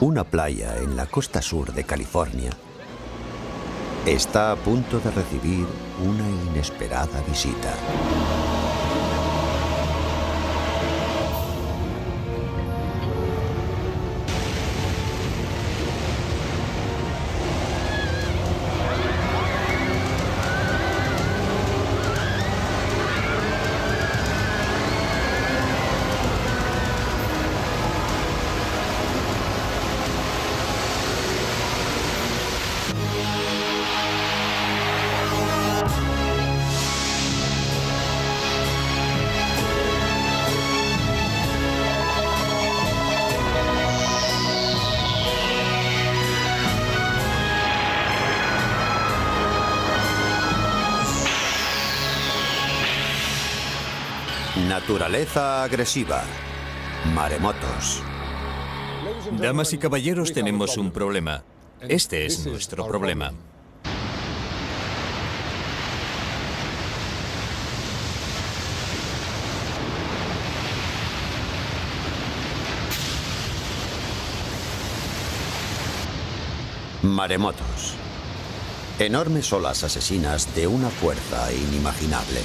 Una playa en la costa sur de California está a punto de recibir una inesperada visita. Naturaleza agresiva. Maremotos. Damas y caballeros, tenemos un problema. Este es nuestro problema. Maremotos. Enormes olas asesinas de una fuerza inimaginable.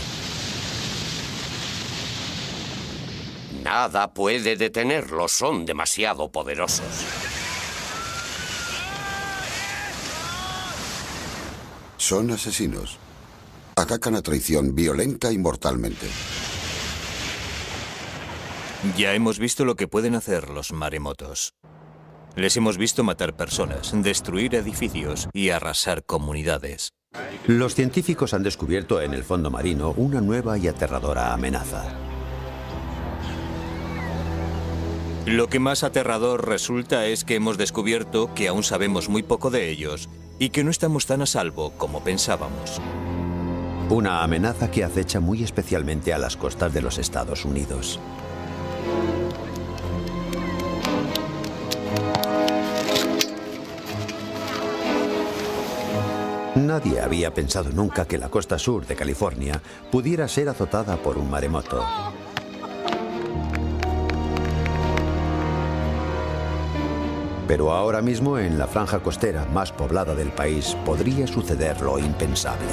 Nada puede detenerlos, son demasiado poderosos. Son asesinos. Atacan a traición violenta y mortalmente. Ya hemos visto lo que pueden hacer los maremotos. Les hemos visto matar personas, destruir edificios y arrasar comunidades. Los científicos han descubierto en el fondo marino una nueva y aterradora amenaza. Lo que más aterrador resulta es que hemos descubierto que aún sabemos muy poco de ellos y que no estamos tan a salvo como pensábamos. Una amenaza que acecha muy especialmente a las costas de los Estados Unidos. Nadie había pensado nunca que la costa sur de California pudiera ser azotada por un maremoto. Pero ahora mismo, en la franja costera más poblada del país, podría suceder lo impensable.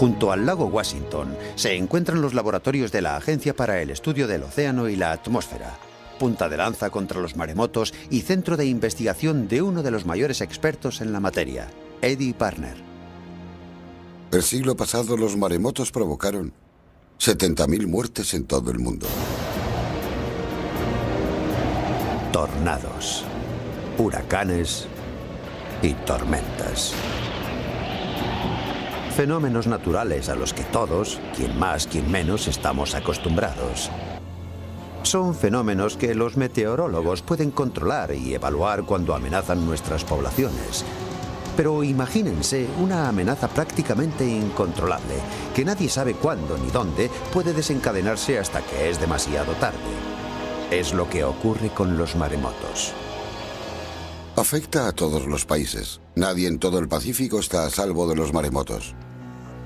Junto al lago Washington se encuentran los laboratorios de la Agencia para el Estudio del Océano y la Atmósfera, punta de lanza contra los maremotos y centro de investigación de uno de los mayores expertos en la materia, Eddie Parner. El siglo pasado los maremotos provocaron 70.000 muertes en todo el mundo. Tornados, huracanes y tormentas. Fenómenos naturales a los que todos, quien más, quien menos, estamos acostumbrados. Son fenómenos que los meteorólogos pueden controlar y evaluar cuando amenazan nuestras poblaciones. Pero imagínense una amenaza prácticamente incontrolable, que nadie sabe cuándo ni dónde puede desencadenarse hasta que es demasiado tarde. Es lo que ocurre con los maremotos. Afecta a todos los países. Nadie en todo el Pacífico está a salvo de los maremotos.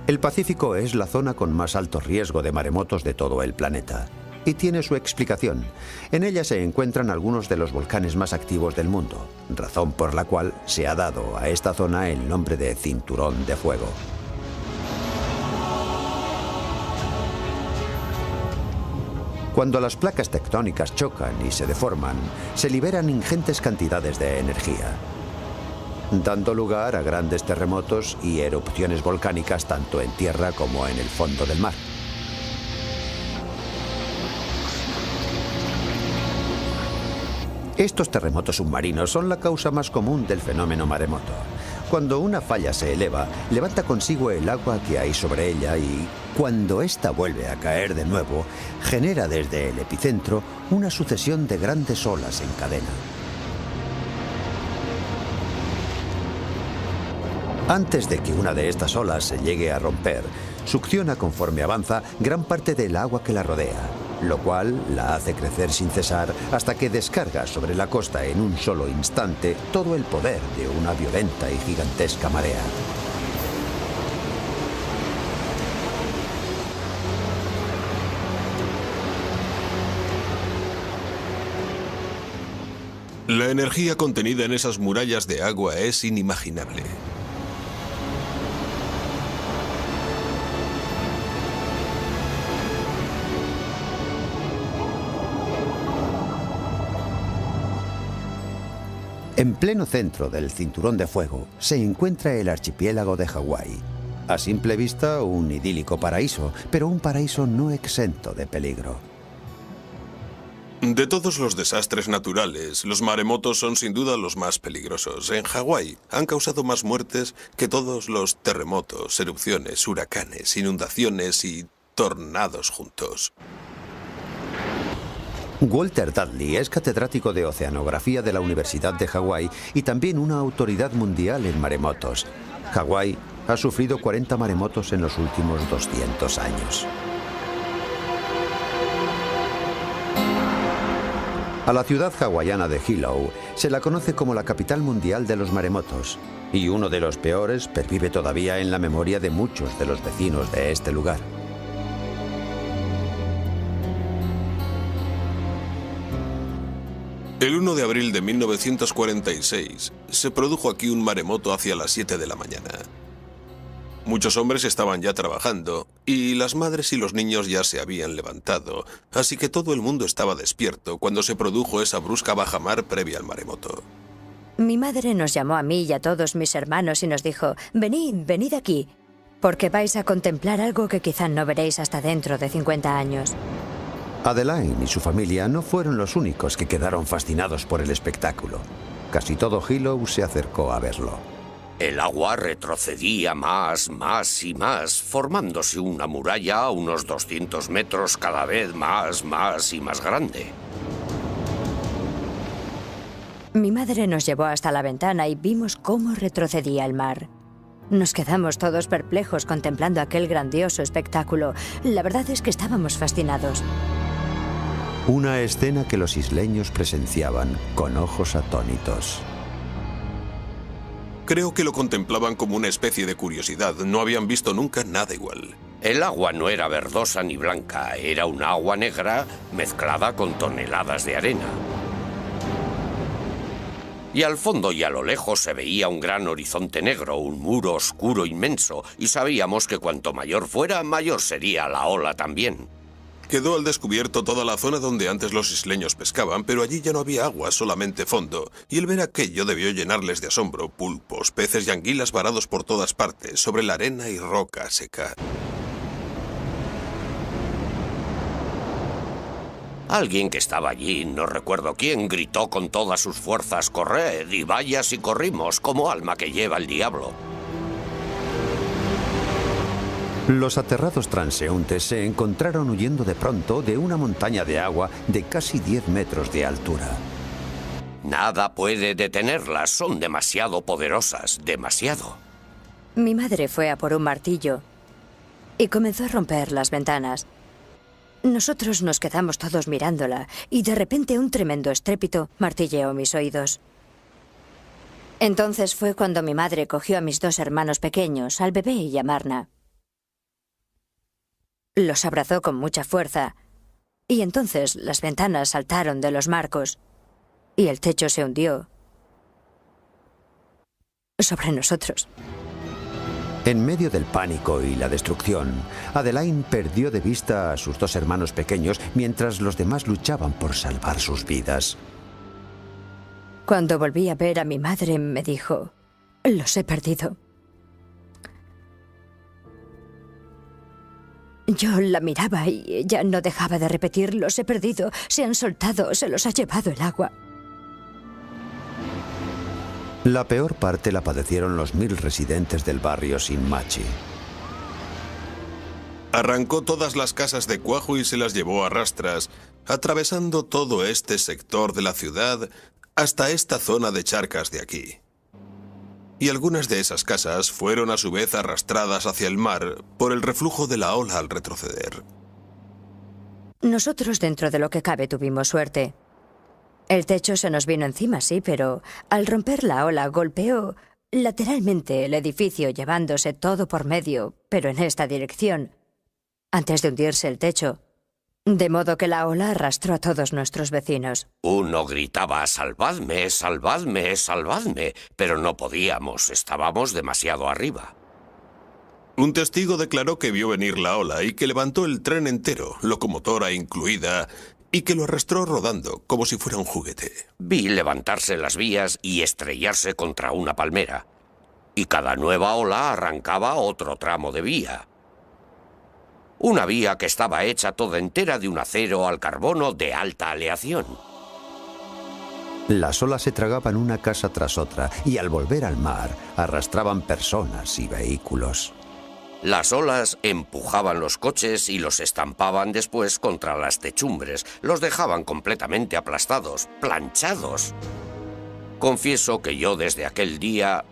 El Pacífico es la zona con más alto riesgo de maremotos de todo el planeta. Y tiene su explicación. En ella se encuentran algunos de los volcanes más activos del mundo, razón por la cual se ha dado a esta zona el nombre de Cinturón de Fuego. Cuando las placas tectónicas chocan y se deforman, se liberan ingentes cantidades de energía, dando lugar a grandes terremotos y erupciones volcánicas tanto en tierra como en el fondo del mar. Estos terremotos submarinos son la causa más común del fenómeno maremoto. Cuando una falla se eleva, levanta consigo el agua que hay sobre ella y, cuando ésta vuelve a caer de nuevo, genera desde el epicentro una sucesión de grandes olas en cadena. Antes de que una de estas olas se llegue a romper, succiona conforme avanza gran parte del agua que la rodea, lo cual la hace crecer sin cesar hasta que descarga sobre la costa en un solo instante todo el poder de una violenta y gigantesca marea. La energía contenida en esas murallas de agua es inimaginable. En pleno centro del Cinturón de Fuego se encuentra el archipiélago de Hawái. A simple vista, un idílico paraíso, pero un paraíso no exento de peligro. De todos los desastres naturales, los maremotos son sin duda los más peligrosos. En Hawái han causado más muertes que todos los terremotos, erupciones, huracanes, inundaciones y tornados juntos. Walter Dudley es catedrático de oceanografía de la Universidad de Hawái y también una autoridad mundial en maremotos. Hawái ha sufrido 40 maremotos en los últimos 200 años. A la ciudad hawaiana de Hilo se la conoce como la capital mundial de los maremotos, y uno de los peores pervive todavía en la memoria de muchos de los vecinos de este lugar. El 1 de abril de 1946 se produjo aquí un maremoto hacia las 7 de la mañana. Muchos hombres estaban ya trabajando y las madres y los niños ya se habían levantado, así que todo el mundo estaba despierto cuando se produjo esa brusca bajamar previa al maremoto. Mi madre nos llamó a mí y a todos mis hermanos y nos dijo: venid, venid aquí, porque vais a contemplar algo que quizá no veréis hasta dentro de 50 años. Adeline y su familia no fueron los únicos que quedaron fascinados por el espectáculo. Casi todo Hilo se acercó a verlo. El agua retrocedía más y más, formándose una muralla a unos 200 metros cada vez más y más grande. Mi madre nos llevó hasta la ventana y vimos cómo retrocedía el mar. Nos quedamos todos perplejos contemplando aquel grandioso espectáculo. La verdad es que estábamos fascinados. Una escena que los isleños presenciaban con ojos atónitos. Creo que lo contemplaban como una especie de curiosidad. No habían visto nunca nada igual. El agua no era verdosa ni blanca, era un agua negra mezclada con toneladas de arena. Y al fondo y a lo lejos se veía un gran horizonte negro, un muro oscuro inmenso, y sabíamos que cuanto mayor fuera, mayor sería la ola también. Quedó al descubierto toda la zona donde antes los isleños pescaban, pero allí ya no había agua, solamente fondo, y el ver aquello debió llenarles de asombro. Pulpos, peces y anguilas varados por todas partes, sobre la arena y roca seca. Alguien que estaba allí, no recuerdo quién, gritó con todas sus fuerzas: «¡Corred! Y vaya si corrimos, como alma que lleva el diablo». Los aterrados transeúntes se encontraron huyendo de pronto de una montaña de agua de casi 10 metros de altura. Nada puede detenerlas, son demasiado poderosas, demasiado. Mi madre fue a por un martillo y comenzó a romper las ventanas. Nosotros nos quedamos todos mirándola y de repente un tremendo estrépito martilleó mis oídos. Entonces fue cuando mi madre cogió a mis 2 hermanos pequeños, al bebé y a Marna. Los abrazó con mucha fuerza Y entonces las ventanas saltaron de los marcos y el techo se hundió sobre nosotros. En medio del pánico y la destrucción, Adeline perdió de vista a sus dos hermanos pequeños mientras los demás luchaban por salvar sus vidas. Cuando volví a ver a mi madre, me dijo: los he perdido. Yo la miraba y ella no dejaba de repetir: los he perdido, se han soltado, se los ha llevado el agua. La peor parte la padecieron los 1000 residentes del barrio Shinmachi. Arrancó todas las casas de cuajo y se las llevó a rastras, atravesando todo este sector de la ciudad hasta esta zona de charcas de aquí. Y algunas de esas casas fueron a su vez arrastradas hacia el mar por el reflujo de la ola al retroceder. Nosotros, dentro de lo que cabe, tuvimos suerte. El techo se nos vino encima, sí, pero al romper la ola golpeó lateralmente el edificio, llevándose todo por medio, pero en esta dirección, antes de hundirse el techo. De modo que la ola arrastró a todos nuestros vecinos. Uno gritaba: «¡Salvadme, salvadme, salvadme!», pero no podíamos, estábamos demasiado arriba. Un testigo declaró que vio venir la ola y que levantó el tren entero, locomotora incluida, y que lo arrastró rodando como si fuera un juguete. Vi levantarse las vías y estrellarse contra una palmera. Y cada nueva ola arrancaba otro tramo de vía. Una vía que estaba hecha toda entera de un acero al carbono de alta aleación. Las olas se tragaban una casa tras otra y al volver al mar arrastraban personas y vehículos. Las olas empujaban los coches y los estampaban después contra las techumbres. Los dejaban completamente aplastados, planchados. Confieso que yo desde aquel día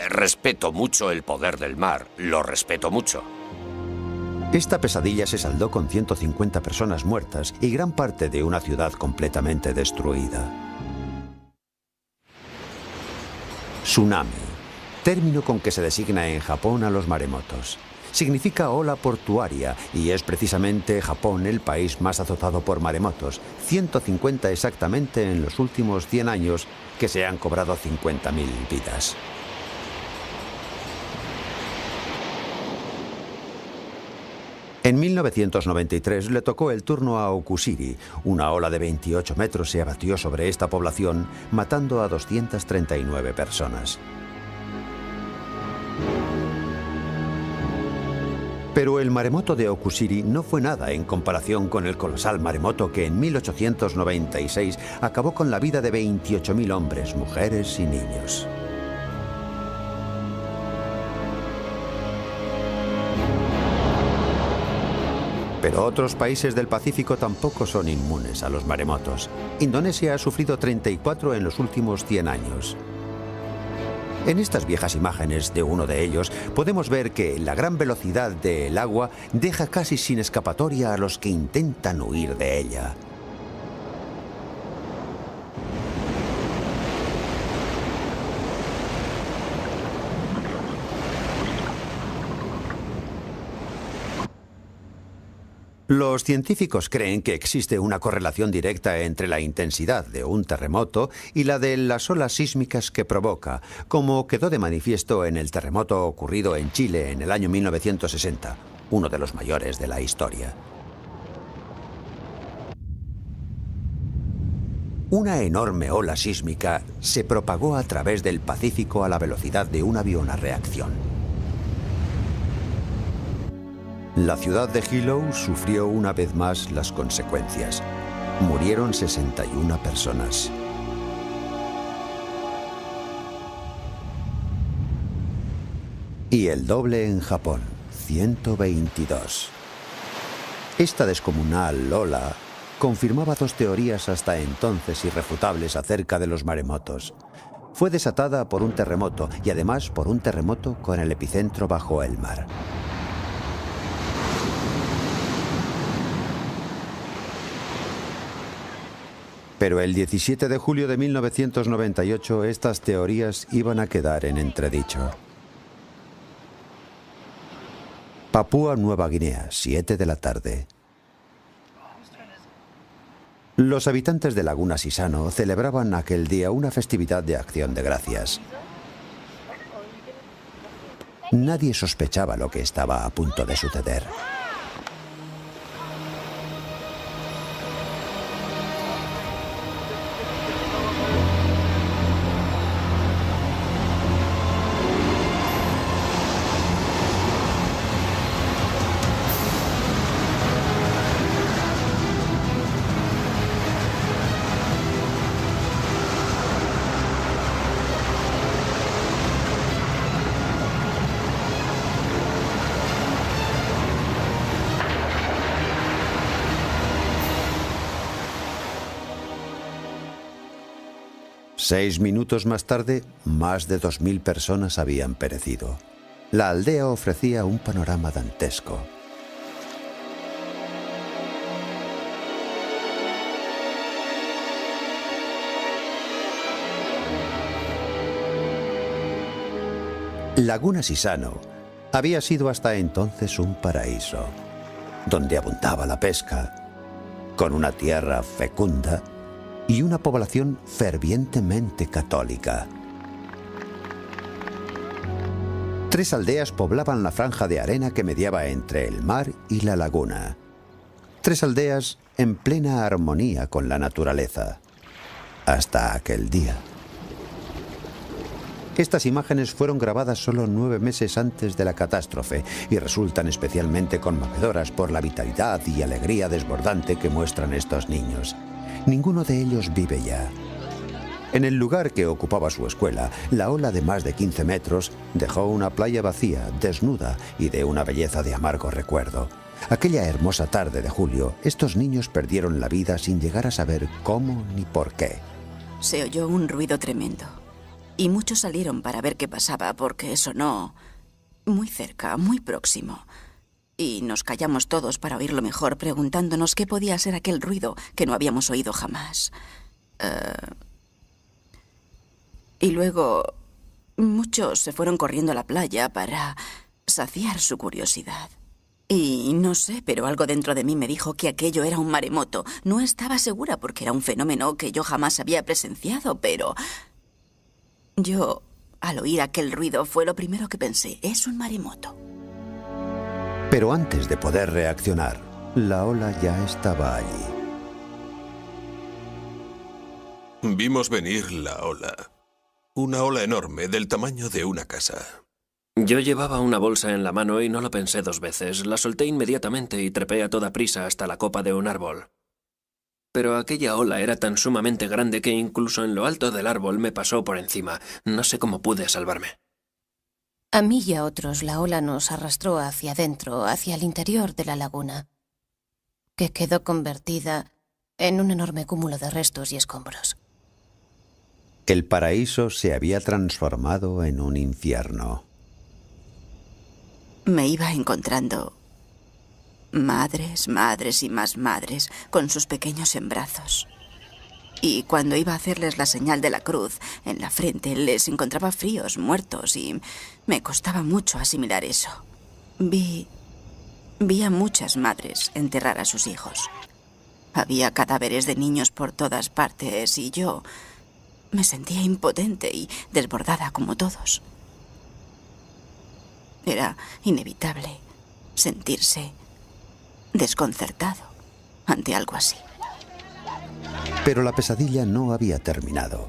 respeto mucho el poder del mar. Lo respeto mucho. Esta pesadilla se saldó con 150 personas muertas y gran parte de una ciudad completamente destruida. Tsunami, término con que se designa en Japón a los maremotos. Significa ola portuaria y es precisamente Japón el país más azotado por maremotos, 150 exactamente en los últimos 100 años, que se han cobrado 50.000 vidas. En 1993 le tocó el turno a Okushiri. Una ola de 28 metros se abatió sobre esta población, matando a 239 personas. Pero el maremoto de Okushiri no fue nada en comparación con el colosal maremoto que en 1896 acabó con la vida de 28.000 hombres, mujeres y niños. Pero otros países del Pacífico tampoco son inmunes a los maremotos. Indonesia ha sufrido 34 en los últimos 100 años. En estas viejas imágenes de uno de ellos podemos ver que la gran velocidad del agua deja casi sin escapatoria a los que intentan huir de ella. Los científicos creen que existe una correlación directa entre la intensidad de un terremoto y la de las olas sísmicas que provoca, como quedó de manifiesto en el terremoto ocurrido en Chile en el año 1960, uno de los mayores de la historia. Una enorme ola sísmica se propagó a través del Pacífico a la velocidad de un avión a reacción. La ciudad de Hilo sufrió una vez más las consecuencias. Murieron 61 personas. Y el doble en Japón, 122. Esta descomunal ola confirmaba dos teorías hasta entonces irrefutables acerca de los maremotos. Fue desatada por un terremoto y además por un terremoto con el epicentro bajo el mar. Pero el 17 de julio de 1998 estas teorías iban a quedar en entredicho. Papúa Nueva Guinea, 7 de la tarde. Los habitantes de Laguna Sisano celebraban aquel día una festividad de Acción de Gracias. Nadie sospechaba lo que estaba a punto de suceder. Seis minutos más tarde, más de 2000 personas habían perecido. La aldea ofrecía un panorama dantesco. Laguna Sisano había sido hasta entonces un paraíso, donde abundaba la pesca, con una tierra fecunda y una población fervientemente católica. 3 aldeas poblaban la franja de arena que mediaba entre el mar y la laguna. 3 aldeas en plena armonía con la naturaleza. Hasta aquel día. Estas imágenes fueron grabadas solo 9 meses antes de la catástrofe y resultan especialmente conmovedoras por la vitalidad y alegría desbordante que muestran estos niños. Ninguno de ellos vive ya. En el lugar que ocupaba su escuela, la ola de más de 15 metros dejó una playa vacía, desnuda y de una belleza de amargo recuerdo. Aquella hermosa tarde de julio, estos niños perdieron la vida sin llegar a saber cómo ni por qué. Se oyó un ruido tremendo y muchos salieron para ver qué pasaba porque sonó muy cerca, muy próximo. Y nos callamos todos para oírlo mejor, preguntándonos qué podía ser aquel ruido que no habíamos oído jamás. Y luego muchos se fueron corriendo a la playa para saciar su curiosidad. Y no sé, pero algo dentro de mí me dijo que aquello era un maremoto. No estaba segura porque era un fenómeno que yo jamás había presenciado, pero yo, al oír aquel ruido, fue lo primero que pensé. Es un maremoto. Pero antes de poder reaccionar, la ola ya estaba allí. Vimos venir la ola. Una ola enorme, del tamaño de una casa. Yo llevaba una bolsa en la mano y no lo pensé 2 veces. La solté inmediatamente y trepé a toda prisa hasta la copa de un árbol. Pero aquella ola era tan sumamente grande que incluso en lo alto del árbol me pasó por encima. No sé cómo pude salvarme. A mí y a otros la ola nos arrastró hacia adentro, hacia el interior de la laguna, que quedó convertida en un enorme cúmulo de restos y escombros. El paraíso se había transformado en un infierno. Me iba encontrando madres, madres y más madres con sus pequeños en brazos. Y cuando iba a hacerles la señal de la cruz en la frente, les encontraba fríos, muertos, y me costaba mucho asimilar eso. Vi a muchas madres enterrar a sus hijos. Había cadáveres de niños por todas partes y yo me sentía impotente y desbordada como todos. Era inevitable sentirse desconcertado ante algo así. Pero la pesadilla no había terminado.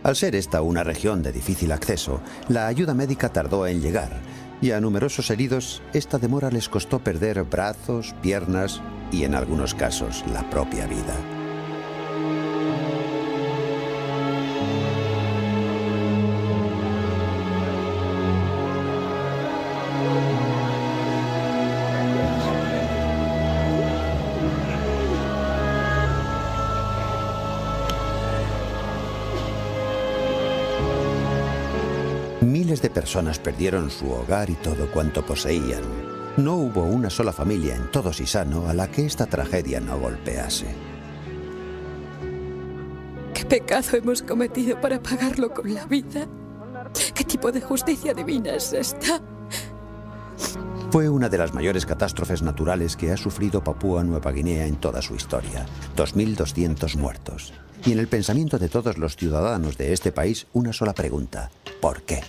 Al ser esta una región de difícil acceso, la ayuda médica tardó en llegar, y a numerosos heridos esta demora les costó perder brazos, piernas y, en algunos casos, la propia vida. Miles de personas perdieron su hogar y todo cuanto poseían. No hubo una sola familia en todo Sisano a la que esta tragedia no golpease. ¿Qué pecado hemos cometido para pagarlo con la vida? ¿Qué tipo de justicia divina es esta? Fue una de las mayores catástrofes naturales que ha sufrido Papúa Nueva Guinea en toda su historia. 2.200 muertos. Y en el pensamiento de todos los ciudadanos de este país, una sola pregunta: ¿por qué?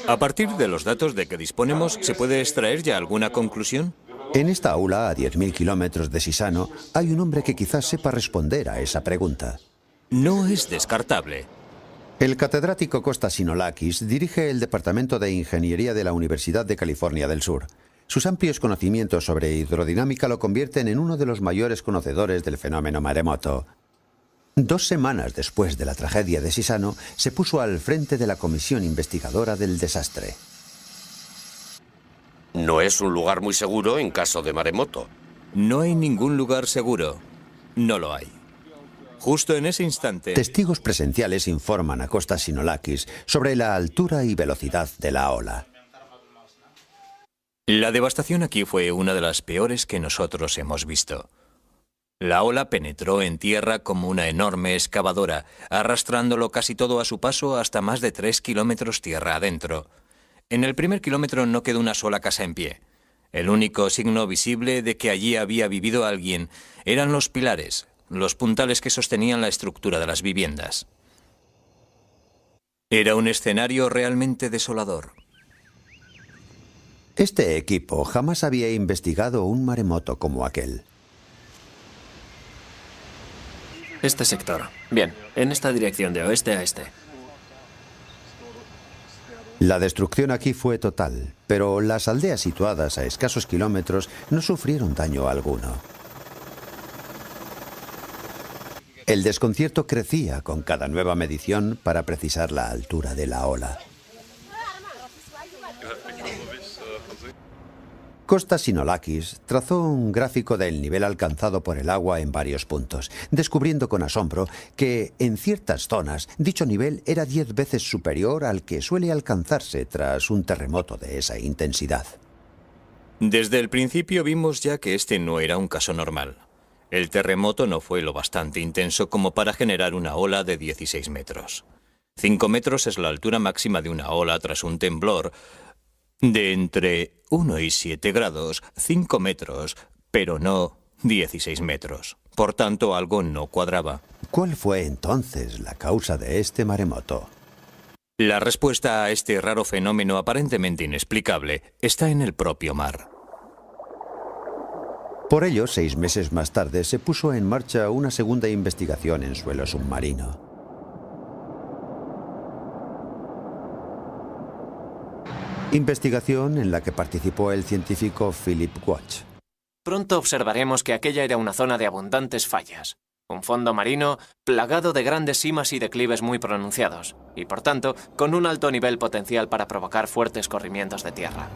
A partir de los datos de que disponemos, ¿se puede extraer ya alguna conclusión? En esta aula, a 10.000 kilómetros de Sisano, hay un hombre que quizás sepa responder a esa pregunta. No es descartable. El catedrático Costas Sinolakis dirige el Departamento de Ingeniería de la Universidad de California del Sur. Sus amplios conocimientos sobre hidrodinámica lo convierten en uno de los mayores conocedores del fenómeno maremoto. 2 semanas después de la tragedia de Sisano, se puso al frente de la comisión investigadora del desastre. No es un lugar muy seguro en caso de maremoto. No hay ningún lugar seguro. No lo hay. Justo en ese instante... Testigos presenciales informan a Costas Sinolakis sobre la altura y velocidad de la ola. La devastación aquí fue una de las peores que nosotros hemos visto. La ola penetró en tierra como una enorme excavadora, arrastrándolo casi todo a su paso hasta más de 3 kilómetros tierra adentro. En el primer kilómetro no quedó una sola casa en pie. El único signo visible de que allí había vivido alguien eran los pilares, los puntales que sostenían la estructura de las viviendas. Era un escenario realmente desolador. Este equipo jamás había investigado un maremoto como aquel. Este sector. Bien, en esta dirección de oeste a este. La destrucción aquí fue total, pero las aldeas situadas a escasos kilómetros no sufrieron daño alguno. El desconcierto crecía con cada nueva medición para precisar la altura de la ola. Costas Sinolakis trazó un gráfico del nivel alcanzado por el agua en varios puntos, descubriendo con asombro que, en ciertas zonas, dicho nivel era 10 veces superior al que suele alcanzarse tras un terremoto de esa intensidad. Desde el principio vimos ya que este no era un caso normal. El terremoto no fue lo bastante intenso como para generar una ola de 16 metros. 5 metros es la altura máxima de una ola tras un temblor de entre 1 y 7 grados, 5 metros, pero no 16 metros. Por tanto, algo no cuadraba. ¿Cuál fue entonces la causa de este maremoto? La respuesta a este raro fenómeno aparentemente inexplicable está en el propio mar. Por ello, 6 meses más tarde, se puso en marcha una segunda investigación en suelo submarino. Investigación en la que participó el científico Philip Watch. Pronto observaremos que aquella era una zona de abundantes fallas. Un fondo marino plagado de grandes simas y declives muy pronunciados, y por tanto, con un alto nivel potencial para provocar fuertes corrimientos de tierra.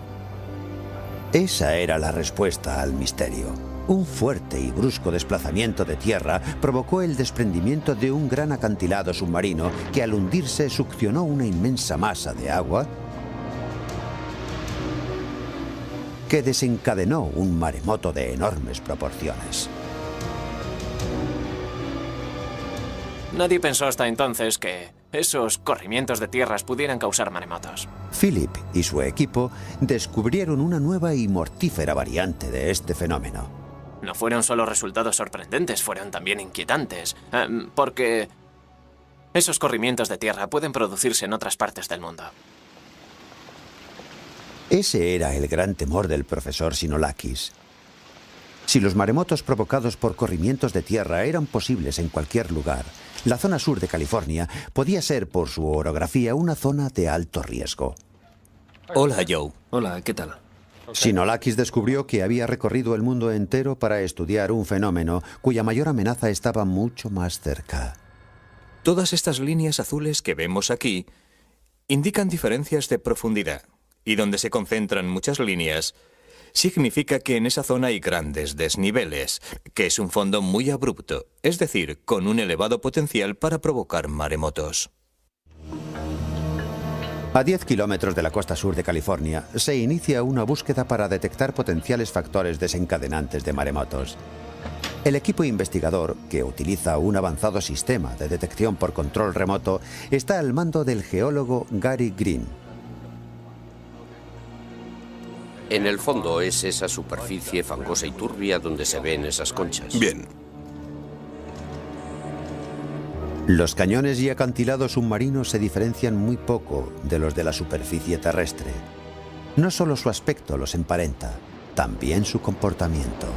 Esa era la respuesta al misterio. Un fuerte y brusco desplazamiento de tierra provocó el desprendimiento de un gran acantilado submarino que al hundirse succionó una inmensa masa de agua que desencadenó un maremoto de enormes proporciones. Nadie pensó hasta entonces que esos corrimientos de tierras pudieran causar maremotos. Philip y su equipo descubrieron una nueva y mortífera variante de este fenómeno. No fueron solo resultados sorprendentes, fueron también inquietantes, porque esos corrimientos de tierra pueden producirse en otras partes del mundo. Ese era el gran temor del profesor Sinolakis. Si los maremotos provocados por corrimientos de tierra eran posibles en cualquier lugar, la zona sur de California podía ser, por su orografía, una zona de alto riesgo. Hola, Joe. Hola, ¿qué tal? Sinolakis descubrió que había recorrido el mundo entero para estudiar un fenómeno cuya mayor amenaza estaba mucho más cerca. Todas estas líneas azules que vemos aquí indican diferencias de profundidad. Y donde se concentran muchas líneas, significa que en esa zona hay grandes desniveles, que es un fondo muy abrupto, es decir, con un elevado potencial para provocar maremotos. A 10 kilómetros de la costa sur de California, se inicia una búsqueda para detectar potenciales factores desencadenantes de maremotos. El equipo investigador, que utiliza un avanzado sistema de detección por control remoto, está al mando del geólogo Gary Green. En el fondo es esa superficie fangosa y turbia donde se ven esas conchas. Bien. Los cañones y acantilados submarinos se diferencian muy poco de los de la superficie terrestre. No solo su aspecto los emparenta, también su comportamiento.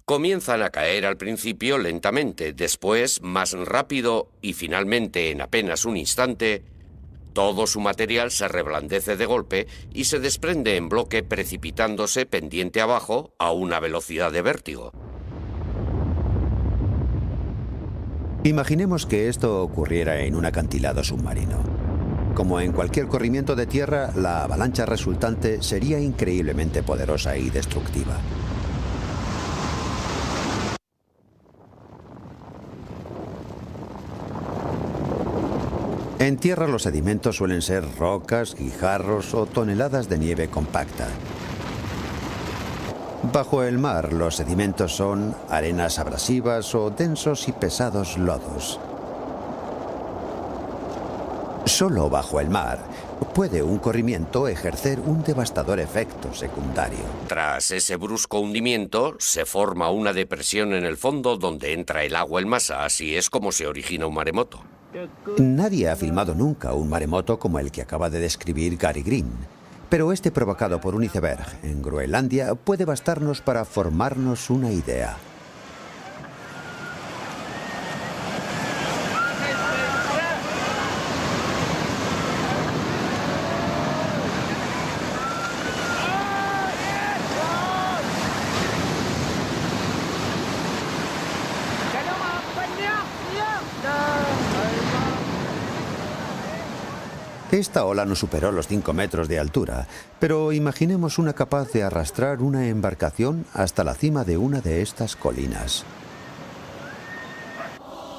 Comienzan a caer al principio lentamente, después más rápido y finalmente en apenas un instante, todo su material se reblandece de golpe y se desprende en bloque precipitándose pendiente abajo a una velocidad de vértigo. Imaginemos que esto ocurriera en un acantilado submarino. Como en cualquier corrimiento de tierra, la avalancha resultante sería increíblemente poderosa y destructiva. En tierra los sedimentos suelen ser rocas, guijarros o toneladas de nieve compacta. Bajo el mar, los sedimentos son arenas abrasivas o densos y pesados lodos. Solo bajo el mar puede un corrimiento ejercer un devastador efecto secundario. Tras ese brusco hundimiento, se forma una depresión en el fondo donde entra el agua en masa. Así es como se origina un maremoto. Nadie ha filmado nunca un maremoto como el que acaba de describir Gary Green. Pero este provocado por un iceberg en Groenlandia puede bastarnos para formarnos una idea. Esta ola no superó los 5 metros de altura, pero imaginemos una capaz de arrastrar una embarcación hasta la cima de una de estas colinas.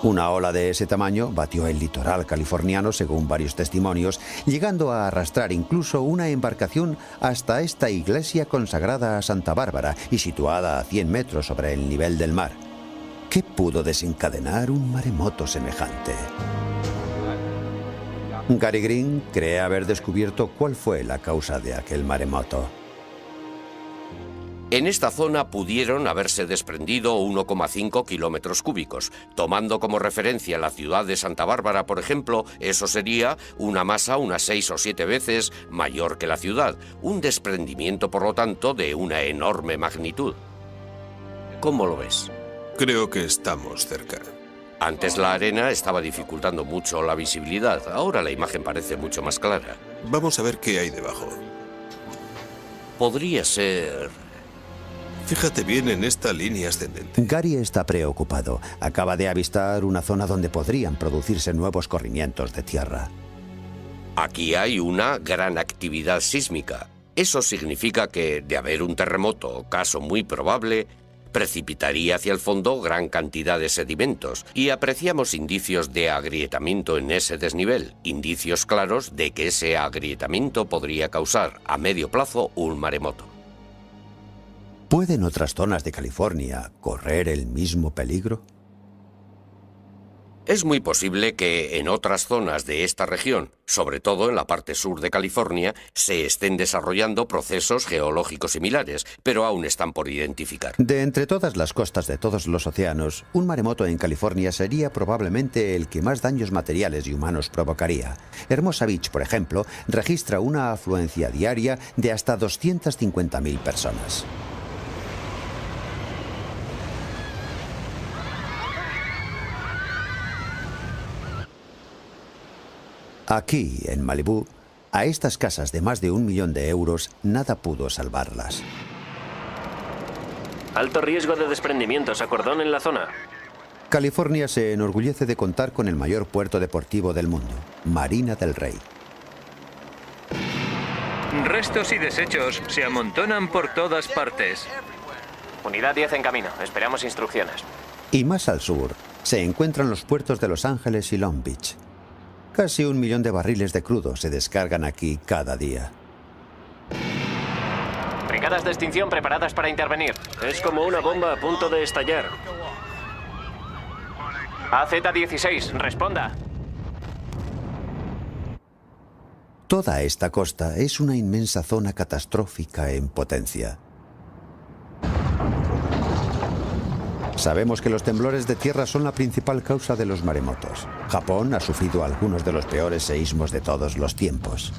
Una ola de ese tamaño batió el litoral californiano, según varios testimonios, llegando a arrastrar incluso una embarcación hasta esta iglesia consagrada a Santa Bárbara y situada a 100 metros sobre el nivel del mar. ¿Qué pudo desencadenar un maremoto semejante? Gary Green cree haber descubierto cuál fue la causa de aquel maremoto. En esta zona pudieron haberse desprendido 1,5 kilómetros cúbicos. Tomando como referencia la ciudad de Santa Bárbara, por ejemplo, eso sería una masa unas 6 o 7 veces mayor que la ciudad. Un desprendimiento, por lo tanto, de una enorme magnitud. ¿Cómo lo ves? Creo que estamos cerca. Antes la arena estaba dificultando mucho la visibilidad. Ahora la imagen parece mucho más clara. Vamos a ver qué hay debajo. Podría ser... Fíjate bien en esta línea ascendente. Gary está preocupado. Acaba de avistar una zona donde podrían producirse nuevos corrimientos de tierra. Aquí hay una gran actividad sísmica. Eso significa que, de haber un terremoto, caso muy probable, precipitaría hacia el fondo gran cantidad de sedimentos y apreciamos indicios de agrietamiento en ese desnivel, indicios claros de que ese agrietamiento podría causar a medio plazo un maremoto. ¿Pueden otras zonas de California correr el mismo peligro? Es muy posible que en otras zonas de esta región, sobre todo en la parte sur de California, se estén desarrollando procesos geológicos similares, pero aún están por identificar. De entre todas las costas de todos los océanos, un maremoto en California sería probablemente el que más daños materiales y humanos provocaría. Hermosa Beach, por ejemplo, registra una afluencia diaria de hasta 250.000 personas. Aquí, en Malibú, a estas casas de más de 1 millón de euros, nada pudo salvarlas. Alto riesgo de desprendimientos a cordón en la zona. California se enorgullece de contar con el mayor puerto deportivo del mundo, Marina del Rey. Restos y desechos se amontonan por todas partes. Unidad 10 en camino. Esperamos instrucciones. Y más al sur, se encuentran los puertos de Los Ángeles y Long Beach. Casi 1 millón de barriles de crudo se descargan aquí cada día. Brigadas de extinción preparadas para intervenir. Es como una bomba a punto de estallar. AZ-16, responda. Toda esta costa es una inmensa zona catastrófica en potencia. Sabemos que los temblores de tierra son la principal causa de los maremotos. Japón ha sufrido algunos de los peores seísmos de todos los tiempos.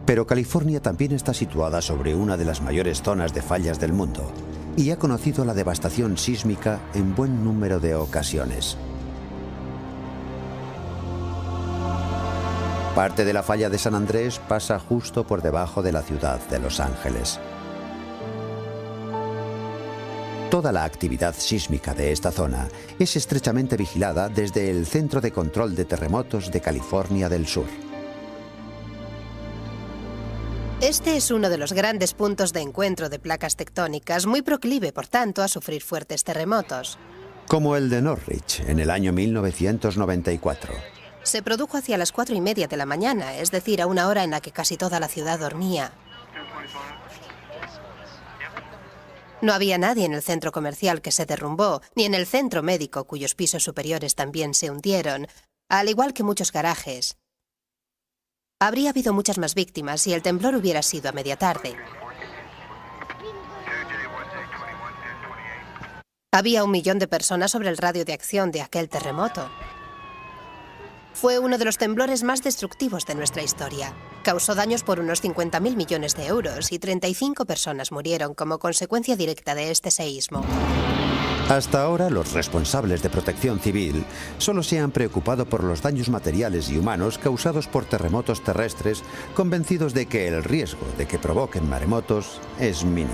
Pero California también está situada sobre una de las mayores zonas de fallas del mundo y ha conocido la devastación sísmica en buen número de ocasiones. Parte de la falla de San Andrés pasa justo por debajo de la ciudad de Los Ángeles. Toda la actividad sísmica de esta zona es estrechamente vigilada desde el Centro de Control de Terremotos de California del Sur. Este es uno de los grandes puntos de encuentro de placas tectónicas, muy proclive, por tanto, a sufrir fuertes terremotos. Como el de Norwich, en el año 1994. Se produjo hacia las 4:30 de la mañana, es decir, a una hora en la que casi toda la ciudad dormía. No había nadie en el centro comercial que se derrumbó, ni en el centro médico, cuyos pisos superiores también se hundieron, al igual que muchos garajes. Habría habido muchas más víctimas si el temblor hubiera sido a media tarde. Había 1 millón de personas sobre el radio de acción de aquel terremoto. Fue uno de los temblores más destructivos de nuestra historia. Causó daños por unos 50.000 millones de euros y 35 personas murieron como consecuencia directa de este seísmo. Hasta ahora, los responsables de protección civil solo se han preocupado por los daños materiales y humanos causados por terremotos terrestres, convencidos de que el riesgo de que provoquen maremotos es mínimo.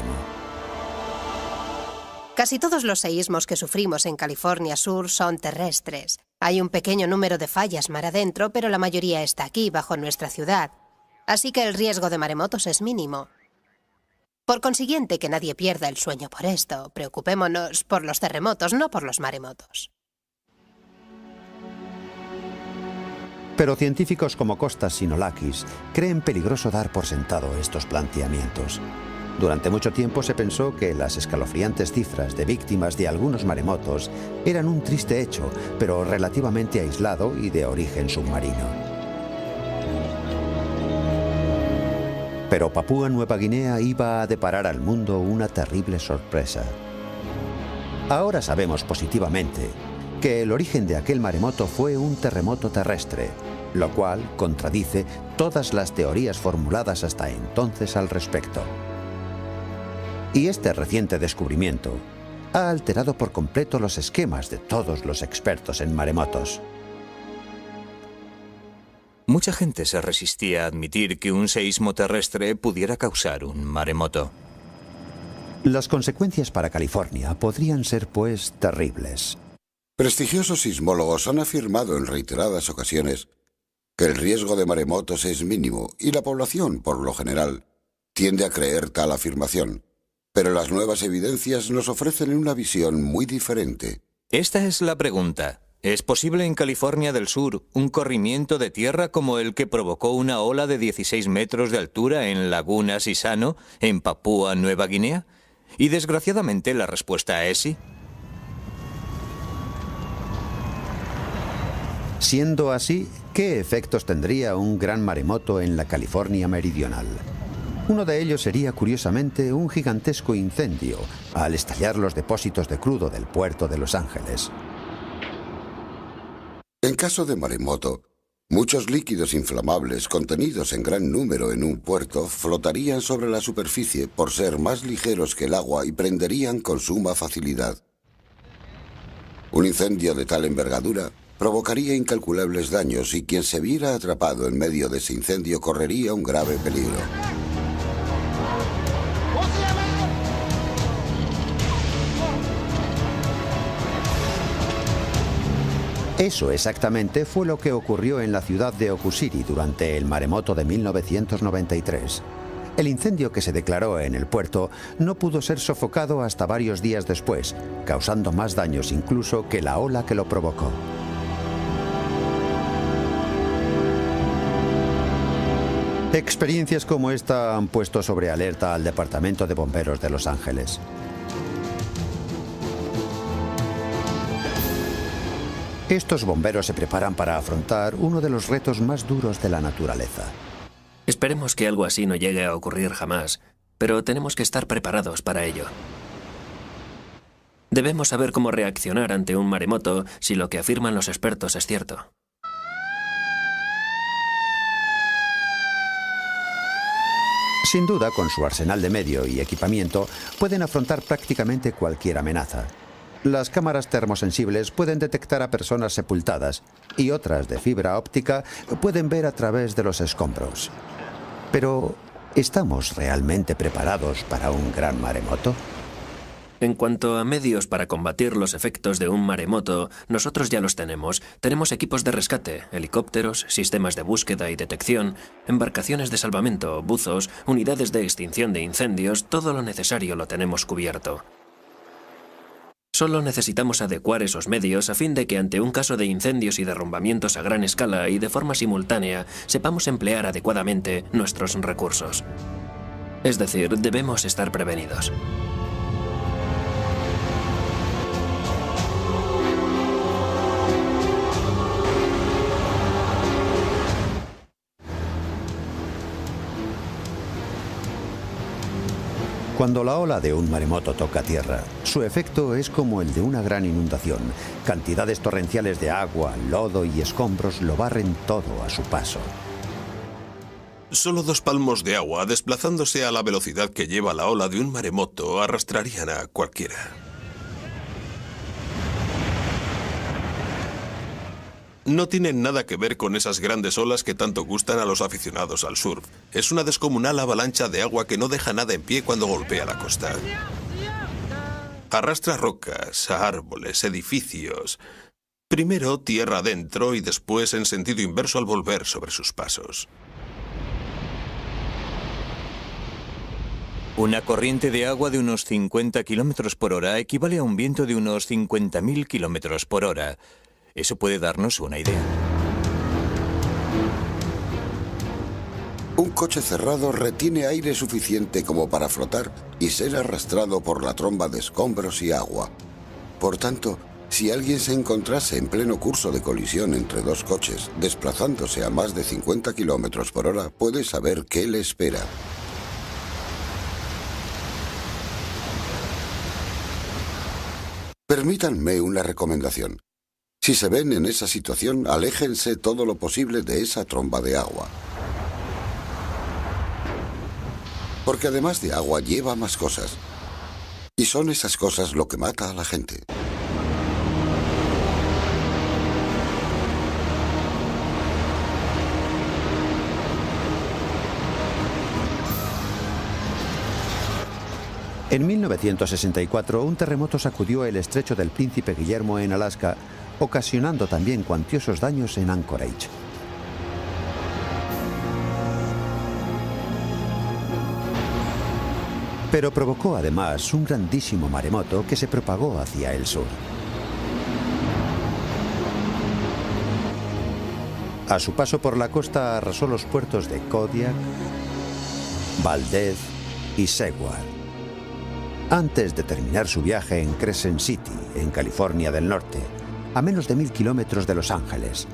Casi todos los seísmos que sufrimos en California Sur son terrestres. Hay un pequeño número de fallas mar adentro, pero la mayoría está aquí, bajo nuestra ciudad. Así que el riesgo de maremotos es mínimo. Por consiguiente, que nadie pierda el sueño por esto. Preocupémonos por los terremotos, no por los maremotos. Pero científicos como Kostas Sinolakis creen peligroso dar por sentado estos planteamientos. Durante mucho tiempo se pensó que las escalofriantes cifras de víctimas de algunos maremotos eran un triste hecho, pero relativamente aislado y de origen submarino. Pero Papúa Nueva Guinea iba a deparar al mundo una terrible sorpresa. Ahora sabemos positivamente que el origen de aquel maremoto fue un terremoto terrestre, lo cual contradice todas las teorías formuladas hasta entonces al respecto. Y este reciente descubrimiento ha alterado por completo los esquemas de todos los expertos en maremotos. Mucha gente se resistía a admitir que un seísmo terrestre pudiera causar un maremoto. Las consecuencias para California podrían ser, pues, terribles. Prestigiosos sismólogos han afirmado en reiteradas ocasiones que el riesgo de maremotos es mínimo y la población, por lo general, tiende a creer tal afirmación. Pero las nuevas evidencias nos ofrecen una visión muy diferente. Esta es la pregunta. ¿Es posible en California del Sur un corrimiento de tierra como el que provocó una ola de 16 metros de altura en Laguna Sisano, en Papúa Nueva Guinea? Y desgraciadamente la respuesta es sí. Siendo así, ¿qué efectos tendría un gran maremoto en la California meridional? Uno de ellos sería, curiosamente, un gigantesco incendio al estallar los depósitos de crudo del puerto de Los Ángeles. En caso de maremoto, muchos líquidos inflamables contenidos en gran número en un puerto flotarían sobre la superficie por ser más ligeros que el agua y prenderían con suma facilidad. Un incendio de tal envergadura provocaría incalculables daños y quien se viera atrapado en medio de ese incendio correría un grave peligro. Eso exactamente fue lo que ocurrió en la ciudad de Okusiri durante el maremoto de 1993. El incendio que se declaró en el puerto no pudo ser sofocado hasta varios días después, causando más daños incluso que la ola que lo provocó. Experiencias como esta han puesto sobre alerta al Departamento de Bomberos de Los Ángeles. Estos bomberos se preparan para afrontar uno de los retos más duros de la naturaleza. Esperemos que algo así no llegue a ocurrir jamás, pero tenemos que estar preparados para ello. Debemos saber cómo reaccionar ante un maremoto si lo que afirman los expertos es cierto. Sin duda, con su arsenal de medio y equipamiento, pueden afrontar prácticamente cualquier amenaza. Las cámaras termosensibles pueden detectar a personas sepultadas y otras de fibra óptica pueden ver a través de los escombros. Pero, ¿estamos realmente preparados para un gran maremoto? En cuanto a medios para combatir los efectos de un maremoto, nosotros ya los tenemos. Tenemos equipos de rescate, helicópteros, sistemas de búsqueda y detección, embarcaciones de salvamento, buzos, unidades de extinción de incendios, todo lo necesario lo tenemos cubierto. Solo necesitamos adecuar esos medios a fin de que ante un caso de incendios y derrumbamientos a gran escala y de forma simultánea, sepamos emplear adecuadamente nuestros recursos. Es decir, debemos estar prevenidos. Cuando la ola de un maremoto toca tierra, su efecto es como el de una gran inundación. Cantidades torrenciales de agua, lodo y escombros lo barren todo a su paso. Solo 2 palmos de agua, desplazándose a la velocidad que lleva la ola de un maremoto, arrastrarían a cualquiera. No tienen nada que ver con esas grandes olas que tanto gustan a los aficionados al surf. Es una descomunal avalancha de agua que no deja nada en pie cuando golpea la costa. Arrastra rocas, árboles, edificios. Primero tierra adentro y después en sentido inverso al volver sobre sus pasos. Una corriente de agua de unos 50 km por hora equivale a un viento de unos 50.000 km por hora. Eso puede darnos una idea. Un coche cerrado retiene aire suficiente como para flotar y ser arrastrado por la tromba de escombros y agua. Por tanto, si alguien se encontrase en pleno curso de colisión entre 2 coches, desplazándose a más de 50 km por hora, puede saber qué le espera. Permítanme una recomendación. Si se ven en esa situación, aléjense todo lo posible de esa tromba de agua. Porque además de agua lleva más cosas. Y son esas cosas lo que mata a la gente. En 1964, un terremoto sacudió el estrecho del Príncipe Guillermo en Alaska, ocasionando también cuantiosos daños en Anchorage. Pero provocó además un grandísimo maremoto que se propagó hacia el sur. A su paso por la costa arrasó los puertos de Kodiak, Valdez y Seward, antes de terminar su viaje en Crescent City, en California del Norte, a menos de 1000 kilómetros de Los Ángeles.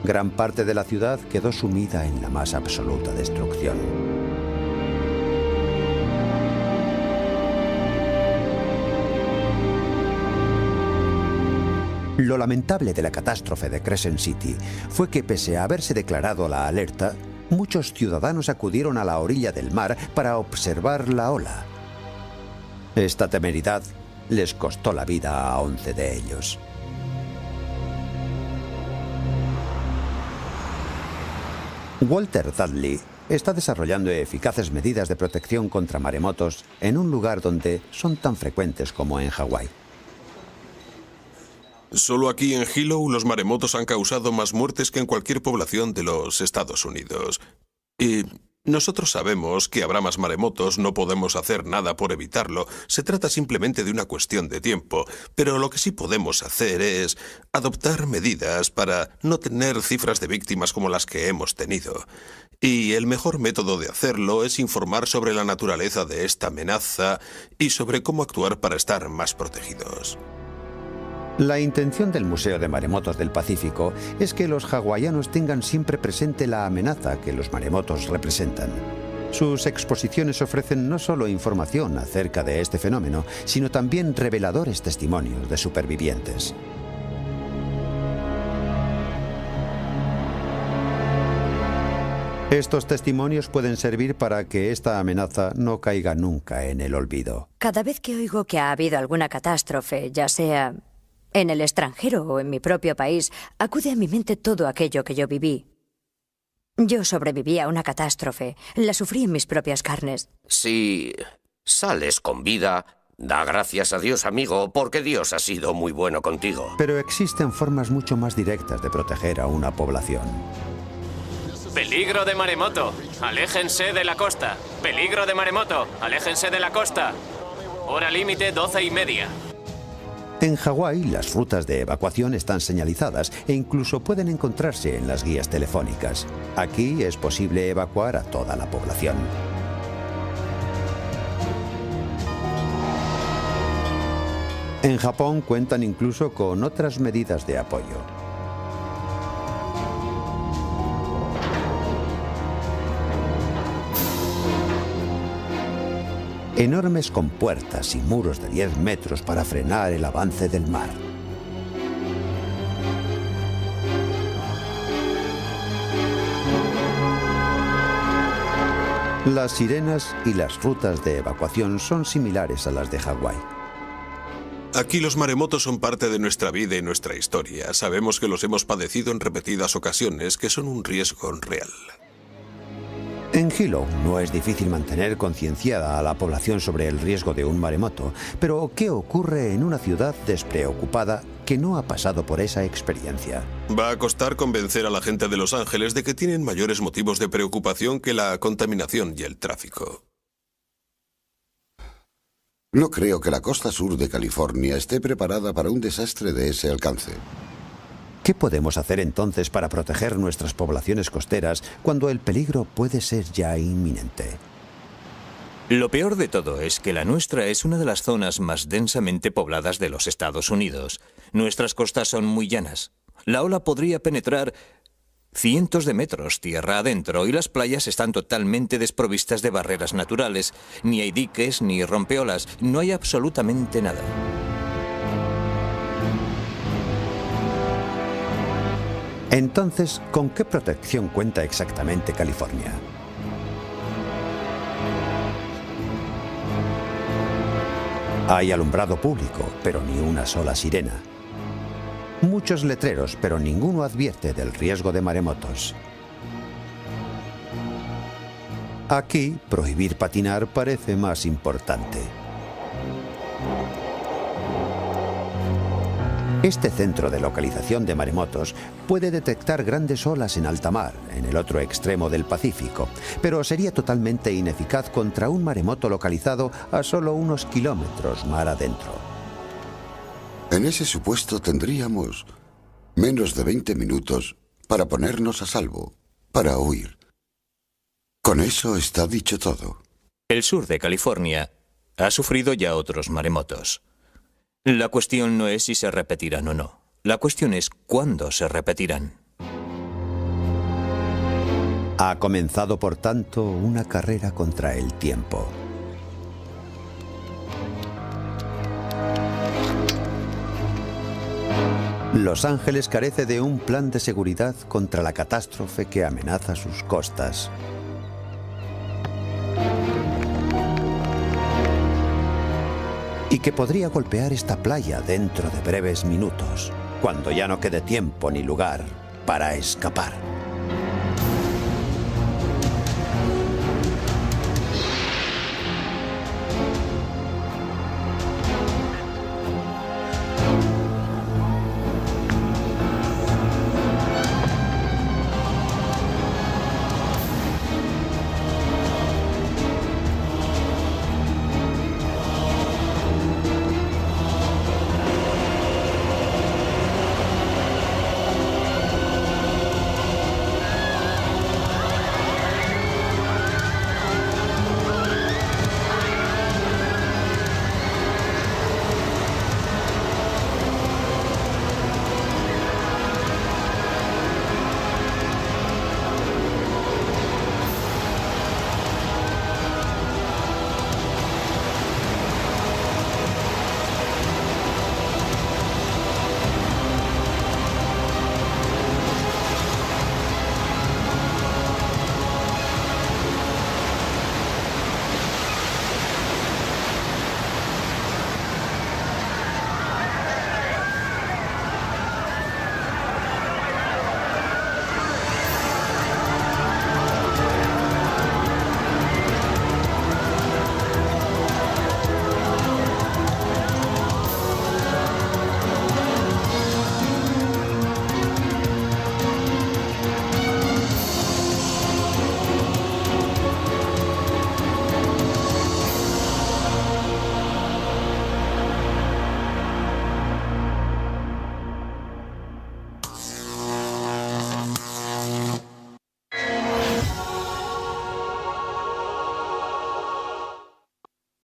Gran parte de la ciudad quedó sumida en la más absoluta destrucción. Lo lamentable de la catástrofe de Crescent City fue que, pese a haberse declarado la alerta, muchos ciudadanos acudieron a la orilla del mar para observar la ola. Esta temeridad les costó la vida a 11 de ellos. Walter Dudley está desarrollando eficaces medidas de protección contra maremotos en un lugar donde son tan frecuentes como en Hawái. Solo aquí en Hilo los maremotos han causado más muertes que en cualquier población de los Estados Unidos. Y nosotros sabemos que habrá más maremotos, no podemos hacer nada por evitarlo. Se trata simplemente de una cuestión de tiempo. Pero lo que sí podemos hacer es adoptar medidas para no tener cifras de víctimas como las que hemos tenido. Y el mejor método de hacerlo es informar sobre la naturaleza de esta amenaza y sobre cómo actuar para estar más protegidos. La intención del Museo de Maremotos del Pacífico es que los hawaianos tengan siempre presente la amenaza que los maremotos representan. Sus exposiciones ofrecen no solo información acerca de este fenómeno, sino también reveladores testimonios de supervivientes. Estos testimonios pueden servir para que esta amenaza no caiga nunca en el olvido. Cada vez que oigo que ha habido alguna catástrofe, ya sea en el extranjero o en mi propio país, acude a mi mente todo aquello que yo viví. Yo sobreviví a una catástrofe, la sufrí en mis propias carnes. Si sales con vida, da gracias a Dios, amigo, porque Dios ha sido muy bueno contigo. Pero existen formas mucho más directas de proteger a una población. Peligro de maremoto. Aléjense de la costa. Peligro de maremoto. Aléjense de la costa. Hora límite 12:30. En Hawái, las rutas de evacuación están señalizadas e incluso pueden encontrarse en las guías telefónicas. Aquí es posible evacuar a toda la población. En Japón cuentan incluso con otras medidas de apoyo. Enormes compuertas y muros de 10 metros para frenar el avance del mar. Las sirenas y las rutas de evacuación son similares a las de Hawái. Aquí los maremotos son parte de nuestra vida y nuestra historia. Sabemos que los hemos padecido en repetidas ocasiones, que son un riesgo real. En Hilo no es difícil mantener concienciada a la población sobre el riesgo de un maremoto, pero ¿qué ocurre en una ciudad despreocupada que no ha pasado por esa experiencia? Va a costar convencer a la gente de Los Ángeles de que tienen mayores motivos de preocupación que la contaminación y el tráfico. No creo que la costa sur de California esté preparada para un desastre de ese alcance. ¿Qué podemos hacer entonces para proteger nuestras poblaciones costeras cuando el peligro puede ser ya inminente? Lo peor de todo es que la nuestra es una de las zonas más densamente pobladas de los Estados Unidos. Nuestras costas son muy llanas. La ola podría penetrar cientos de metros tierra adentro y las playas están totalmente desprovistas de barreras naturales. Ni hay diques ni rompeolas, no hay absolutamente nada. Entonces, ¿con qué protección cuenta exactamente California? Hay alumbrado público, pero ni una sola sirena. Muchos letreros, pero ninguno advierte del riesgo de maremotos. Aquí, prohibir patinar parece más importante. Este centro de localización de maremotos puede detectar grandes olas en alta mar, en el otro extremo del Pacífico, pero sería totalmente ineficaz contra un maremoto localizado a solo unos kilómetros mar adentro. En ese supuesto tendríamos menos de 20 minutos para ponernos a salvo, para huir. Con eso está dicho todo. El sur de California ha sufrido ya otros maremotos. La cuestión no es si se repetirán o no. La cuestión es cuándo se repetirán. Ha comenzado, por tanto, una carrera contra el tiempo. Los Ángeles carece de un plan de seguridad contra la catástrofe que amenaza sus costas. Y que podría golpear esta playa dentro de breves minutos, cuando ya no quede tiempo ni lugar para escapar.